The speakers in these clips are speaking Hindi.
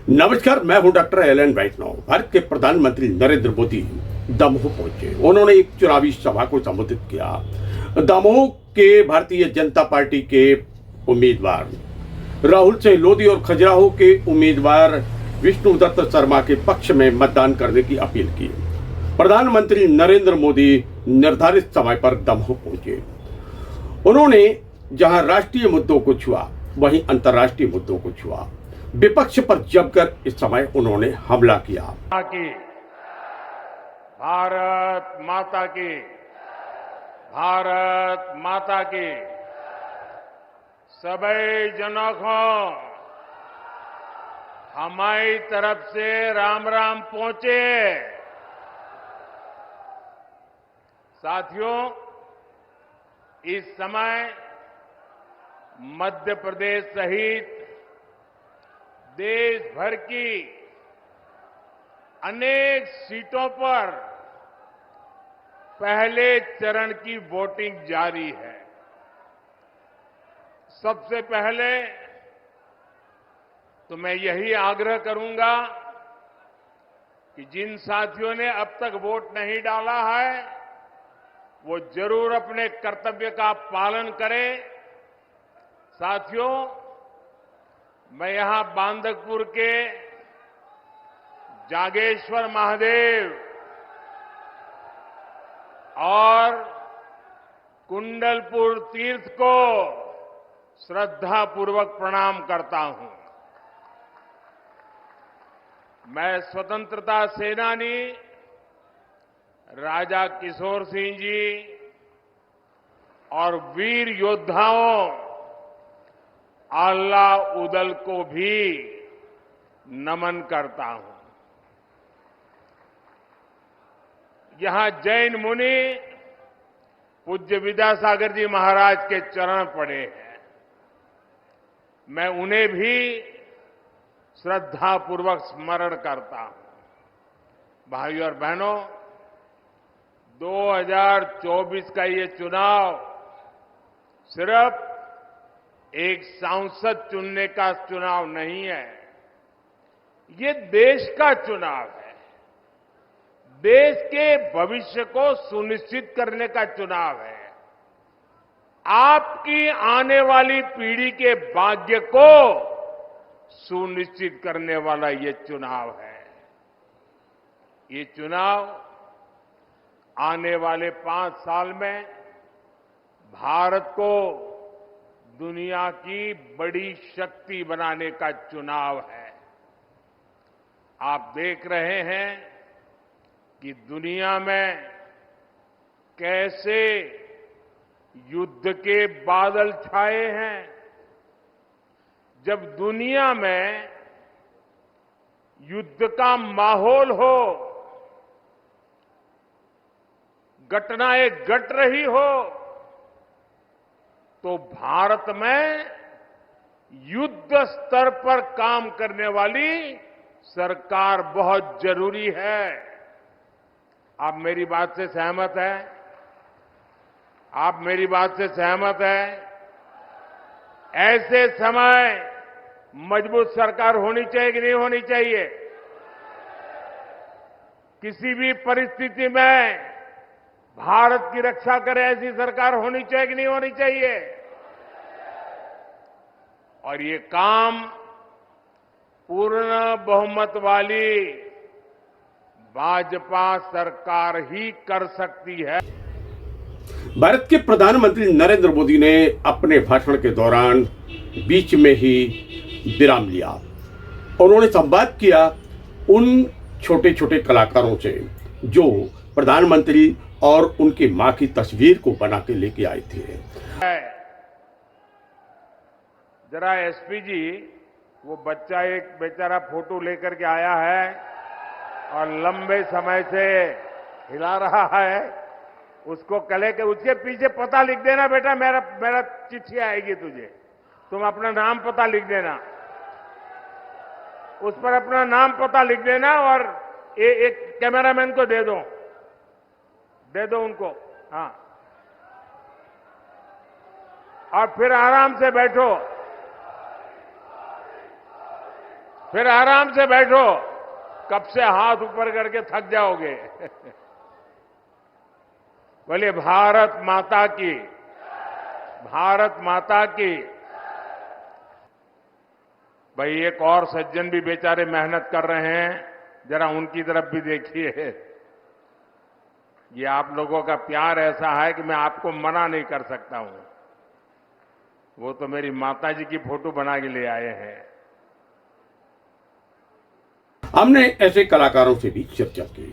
नमस्कार, मैं हूं डॉक्टर एलन वैष्णव। भारत के प्रधानमंत्री नरेंद्र मोदी दमोह पहुंचे। उन्होंने एक चुनावी सभा को संबोधित किया। दमोह के भारतीय जनता पार्टी के उम्मीदवार राहुल सिंह लोधी और खजुराहो के उम्मीदवार विष्णुदत्त शर्मा के पक्ष में मतदान करने की अपील की। प्रधानमंत्री नरेंद्र मोदी निर्धारित समय पर दमोह पहुंचे। उन्होंने जहां राष्ट्रीय मुद्दों को छुआ, वहीं अंतर्राष्ट्रीय मुद्दों को छुआ। विपक्ष पर जमकर इस समय उन्होंने हमला किया। भारत माता की, भारत माता की। सभी जनों को हमारी तरफ से राम राम पहुंचे। साथियों, इस समय मध्य प्रदेश सहित देश भर की अनेक सीटों पर पहले चरण की वोटिंग जारी है। सबसे पहले तो मैं यही आग्रह करूंगा कि जिन साथियों ने अब तक वोट नहीं डाला है, वो जरूर अपने कर्तव्य का पालन करें। साथियों, मैं यहां बांदकपुर के जागेश्वर महादेव और कुंडलपुर तीर्थ को श्रद्धापूर्वक प्रणाम करता हूं। मैं स्वतंत्रता सेनानी राजा किशोर सिंह जी और वीर योद्धाओं आल्ला उदल को भी नमन करता हूं। यहां जैन मुनि पूज्य विद्यासागर जी महाराज के चरण पड़े हैं। मैं उन्हें भी श्रद्धापूर्वक स्मरण करता हूं। भाइयों और बहनों, 2024 का ये चुनाव सिर्फ एक सांसद चुनने का चुनाव नहीं है, ये देश का चुनाव है। देश के भविष्य को सुनिश्चित करने का चुनाव है। आपकी आने वाली पीढ़ी के भाग्य को सुनिश्चित करने वाला ये चुनाव है। ये चुनाव आने वाले 5 साल में भारत को दुनिया की बड़ी शक्ति बनाने का चुनाव है। आप देख रहे हैं कि दुनिया में कैसे युद्ध के बादल छाए हैं। जब दुनिया में युद्ध का माहौल हो, घटनाएं घट रही हो, तो भारत में युद्ध स्तर पर काम करने वाली सरकार बहुत जरूरी है। आप मेरी बात से सहमत हैं? आप मेरी बात से सहमत हैं? ऐसे समय मजबूत सरकार होनी चाहिए कि नहीं होनी चाहिए? किसी भी परिस्थिति में भारत की रक्षा करे ऐसी सरकार होनी चाहिए कि नहीं होनी चाहिए? और ये काम पूर्ण बहुमत वाली भाजपा सरकार ही कर सकती है। भारत के प्रधानमंत्री नरेंद्र मोदी ने अपने भाषण के दौरान बीच में ही विराम लिया। उन्होंने संवाद किया उन छोटे छोटे कलाकारों से जो प्रधानमंत्री और उनकी मां की तस्वीर को बना के लेके आए थे। जरा एसपी जी, वो बच्चा एक बेचारा फोटो लेकर के आया है और लंबे समय से हिला रहा है, उसको कले के उसके पीछे पता लिख देना बेटा। मेरा चिट्ठी आएगी तुझे, तुम अपना नाम पता लिख देना, उस पर अपना नाम पता लिख देना और एक कैमरामैन को दे दो उनको। हाँ, और फिर आराम से बैठो। फिर आराम से बैठो, कब से हाथ ऊपर करके थक जाओगे। बोलिए भारत माता की, भारत माता की। भाई एक और सज्जन भी बेचारे मेहनत कर रहे हैं, जरा उनकी तरफ भी देखिए। ये आप लोगों का प्यार ऐसा है कि मैं आपको मना नहीं कर सकता हूं। वो तो मेरी माता जी की फोटो बना के ले आए हैं। हमने ऐसे कलाकारों से भी चर्चा की।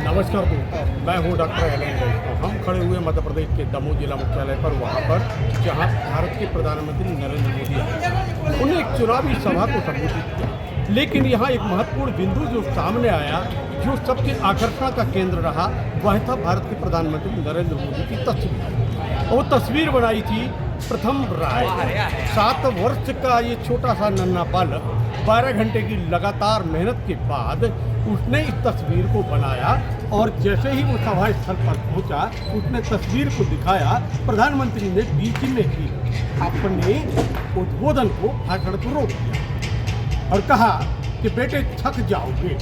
नमस्कार दोस्तों, मैं हूं डॉक्टर एलन वैष्णव। हम खड़े हुए मध्य प्रदेश के दमोह जिला मुख्यालय पर, वहां पर जहां भारत के प्रधानमंत्री नरेंद्र मोदी आए, उन्हें एक चुनावी सभा को संबोधित किया। लेकिन यहाँ एक महत्वपूर्ण बिंदु जो सामने आया, जो सबके आकर्षण का केंद्र रहा, वह था भारत के प्रधानमंत्री नरेंद्र मोदी की तस्वीर। वो तस्वीर बनाई थी प्रथम राय। 7 वर्ष का ये छोटा सा नन्हा बालक 12 घंटे की लगातार मेहनत के बाद उसने इस तस्वीर को बनाया, और जैसे ही वो सभा स्थल पर पहुंचा, उसने तस्वीर को दिखाया। प्रधानमंत्री ने बीच में ही अपने उद्बोधन को, भाषण को रोक दिया और कहा कि बेटे थक जाओगे,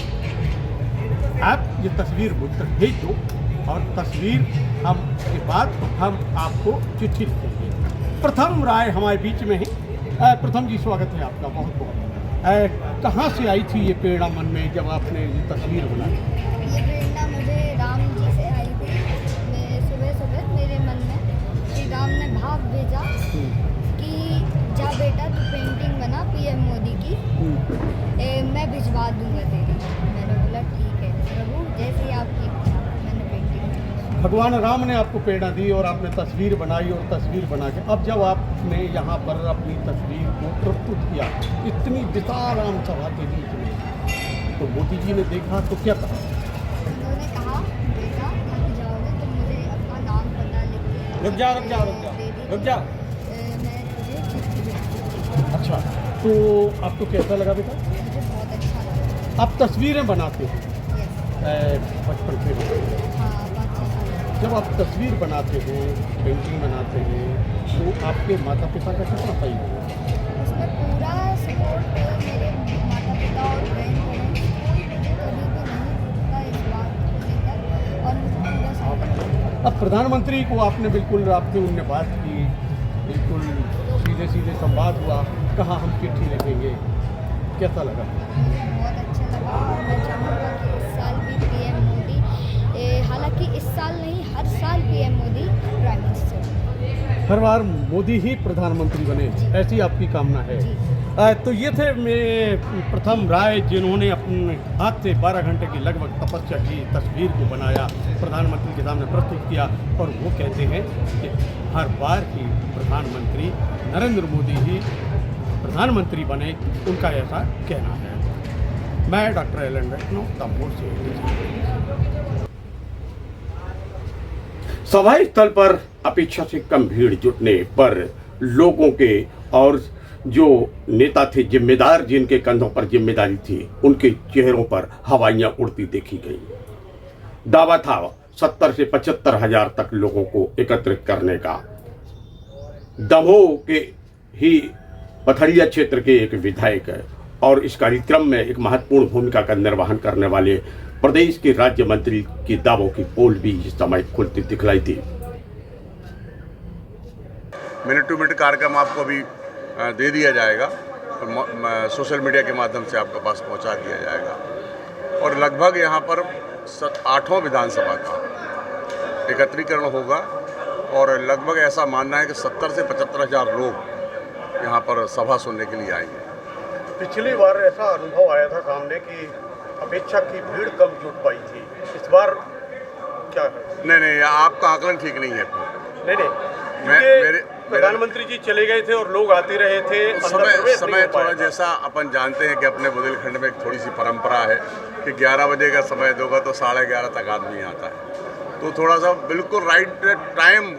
आप ये तस्वीर मुझ तक भेज दो, और तस्वीर हम के बाद हम आपको चिट्ठी लिखेंगे। प्रथम राय हमारे बीच में है। प्रथम जी, स्वागत है आपका बहुत बहुत। कहाँ से आई थी ये प्रेरणा मन में जब आपने ये तस्वीर बनाई? ये प्रेरणा मुझे राम जी से आई थी। मैं सुबह सुबह मेरे मन में श्री राम ने भाव भेजा कि जा बेटा तू पेंटिंग बना पीएम मोदी की, मैं भिजवा दूंगा तेरी। मैंने बोला ठीक है प्रभु, जैसी आपकी इच्छा। मैंने पेंटिंग बनाई। भगवान राम ने आपको प्रेरणा दी और आपने तस्वीर बनाई, और तस्वीर बना के अब जब आपने यहाँ पर अपनी तस्वीर को प्रस्तुत किया इतनी विशाल आम सभा के बीच में, तो मोदी जी ने देखा तो क्या कहा? उन्होंने कहा बेटा थक जाओगे तो मुझे अपना नाम पता लिख के रुक जा, रुक जा, रुक जा, दे दीजिए। रुक जा। मैं तुझे चिट्ठी भेजूंगी। अच्छा, तो आपको कैसा लगा बेटा? मुझे बहुत अच्छा लगा। आप तस्वीरें बनाते हो यस। बचपन से? हाँ, 5-6 साल। जब आप तस्वीर बनाते हो, पेंटिंग बनाते हैं, तो आपके माता पिता का कितना सही है? उसमें पूरा सपोर्ट मेरे माता पिता और बहन को है। कोई मुझे कभी भी नहीं पूछता इस बात को लेकर, और मुझे पूरा सपोर्ट। अब प्रधानमंत्री को आपने बिल्कुल, आपने उनने बात की, बिल्कुल सीधे सीधे संवाद हुआ, कहा हम चिट्ठी लिखेंगे, कैसा लगा? मुझे बहुत अच्छा लगा, और मैं चाहूँगा कि इस साल भी पीएम मोदी, हालांकि इस साल नहीं हर साल पीएम मोदी प्राइम मिनिस्टर। हर बार मोदी ही प्रधानमंत्री बने, ऐसी आपकी कामना है? जी। तो ये थे मेरे प्रथम राय, जिन्होंने अपने हाथ से 12 घंटे की लगभग तपस्या की, तस्वीर को बनाया, प्रधानमंत्री के सामने प्रस्तुत किया, और वो कहते हैं कि हर बार ही प्रधानमंत्री नरेंद्र मोदी ही प्रधानमंत्री बने, उनका ऐसा कहना है। मैं डॉक्टर एलन वैष्णव, दमोह से। सभा स्थल पर अपेक्षा से कम भीड़ जुटने पर लोगों के और जो नेता थे, जिम्मेदार जिनके कंधों पर जिम्मेदारी थी, उनके चेहरों पर हवाइयां उड़ती देखी गई। दावा था 70 से 75 हजार तक लोगों को एकत्रित करने का। दमोह के ही पथरिया क्षेत्र के एक विधायक और इस कार्यक्रम में एक महत्वपूर्ण भूमिका का निर्वहन करने वाले प्रदेश के राज्य मंत्री के दावों की पोल भी इस समय खुलती दिखलाई थी। मिनट टू मिनट कार्यक्रम आपको अभी दे दिया जाएगा, सोशल मीडिया के माध्यम से आपके पास पहुंचा दिया जाएगा। और लगभग यहाँ पर 8वां विधानसभा का एकत्रीकरण होगा, और लगभग ऐसा मानना है कि 70 से 75 हजार लोग यहाँ पर सभा सुनने के लिए आएंगे। पिछली बार ऐसा अनुभव आया था सामने कि अपेक्षा की भीड़ कम जुट पाई थी, इस बार क्या है? नहीं, आपका आकलन ठीक नहीं है। नहीं, प्रधानमंत्री जी चले गए थे और लोग आते रहे थे, समय थोड़ा, जैसा अपन जानते हैं कि अपने बुंदेलखंड में एक थोड़ी सी परंपरा है कि 11 बजे का समय दोगा तो 11:30 तक आदमी आता है, तो थोड़ा सा बिल्कुल राइट टाइम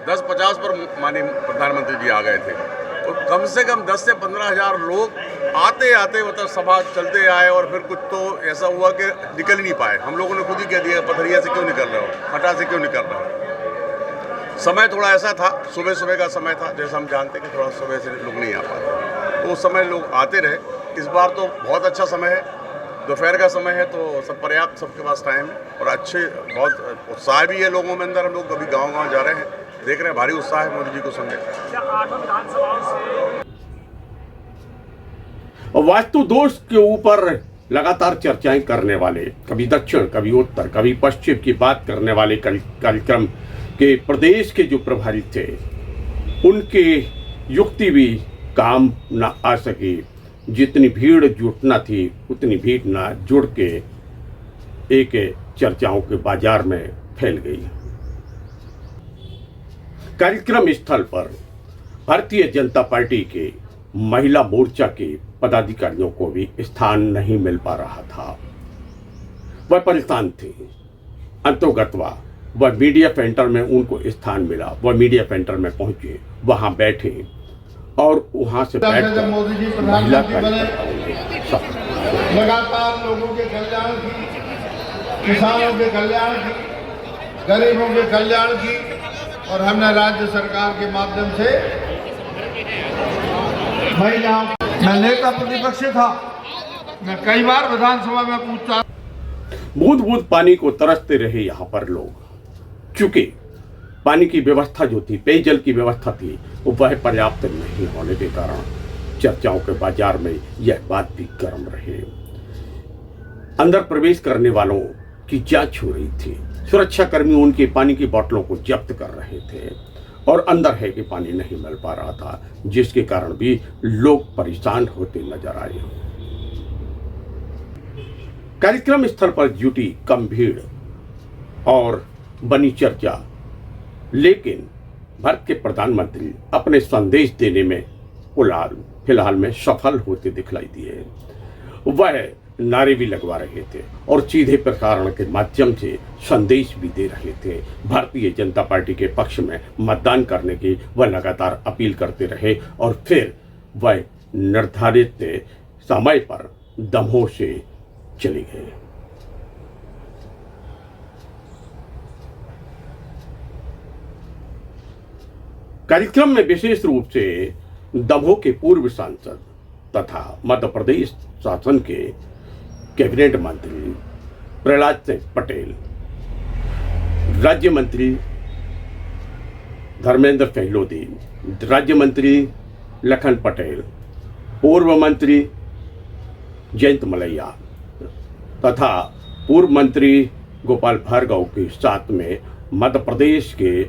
10:50 पर माननीय प्रधानमंत्री जी आ गए थे। तो कम से कम 10 से 15 हजार लोग आते आते मतलब सभा चलते आए, और फिर कुछ तो ऐसा हुआ कि निकल ही नहीं पाए। हम लोगों ने खुद ही कह दिया पथरिया से क्यों निकल रहे हो, हटा से क्यों निकल रहे हो। समय थोड़ा ऐसा था, सुबह सुबह का समय था, जैसा हम जानते कि थोड़ा सुबह से लोग नहीं आ पाते। तो उस समय लोग आते रहे। इस बार तो बहुत अच्छा समय है, दोपहर का समय है, तो सब पर्याप्त सबके पास टाइम है और अच्छे बहुत उत्साह भी है लोगों में अंदर। हम लोग अभी गांव-गांव जा रहे हैं, देख रहे हैं भारी उत्साह है मोदी जी को सुनने का। वास्तु दोष के ऊपर लगातार चर्चाएं करने वाले, कभी दक्षिण कभी उत्तर कभी पश्चिम की बात करने वाले कार्यक्रम के प्रदेश के जो प्रभारी थे, उनके युक्ति भी काम न आ सकी। जितनी भीड़ जुटना थी उतनी भीड़ न जुड़ के एक चर्चाओं के बाजार में फैल गई। कार्यक्रम स्थल पर भारतीय जनता पार्टी के महिला मोर्चा के पदाधिकारियों को भी स्थान नहीं मिल पा रहा था। वह परेशान थे। अंतोगत्वा वह मीडिया सेंटर में उनको स्थान मिला। वह मीडिया सेंटर में पहुंचे, वहां बैठे और वहां से बैठकर मोदी जी महिला प्रधानमंत्री बने, लगातार लोगों के कल्याण की, किसानों के कल्याण की, गरीबों के कल्याण की, और हमने राज्य सरकार के माध्यम से महिलाओं, मैं नेता प्रतिपक्ष था, मैं कई बार विधानसभा में पूछता, बूंद बूंद पानी को तरसते रहे यहाँ पर लोग। चूंकि पानी की व्यवस्था जो थी, पेयजल की व्यवस्था थी, वो वह पर्याप्त नहीं होने के कारण चर्चाओं के बाजार में यह बात भी गर्म रही। अंदर प्रवेश करने वालों की जांच हो रही थी। सुरक्षा कर्मी उनके पानी की बोतलों को जब्त कर रहे थे और अंदर है कि पानी नहीं मिल पा रहा था, जिसके कारण भी लोग परेशान होते नजर आए। कार्यक्रम स्थल पर जुटी कम भीड़ और बनी चर्चा, लेकिन भारत के प्रधानमंत्री अपने संदेश देने में फिलहाल में सफल होते दिखलाई दिए। वह नारे भी लगवा रहे थे और सीधे प्रसारण के माध्यम से संदेश भी दे रहे थे। भारतीय जनता पार्टी के पक्ष में मतदान करने की वह लगातार अपील करते रहे और फिर वह निर्धारित समय पर दमोह से चले गए। कार्यक्रम में विशेष रूप से दमोह के पूर्व सांसद तथा मध्य प्रदेश शासन के कैबिनेट मंत्री प्रहलाद सिंह पटेल, राज्य मंत्री धर्मेंद्र सहलोदी, राज्य मंत्री लखन पटेल, पूर्व मंत्री जयंत मलैया तथा पूर्व मंत्री गोपाल भार्गव के साथ में मध्य प्रदेश के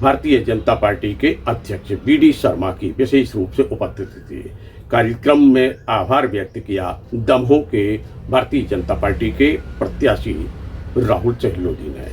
भारतीय जनता पार्टी के अध्यक्ष BD शर्मा की विशेष रूप से उपस्थिति थी। कार्यक्रम में आभार व्यक्त किया दमोह के भारतीय जनता पार्टी के प्रत्याशी राहुल सहलोदी ने।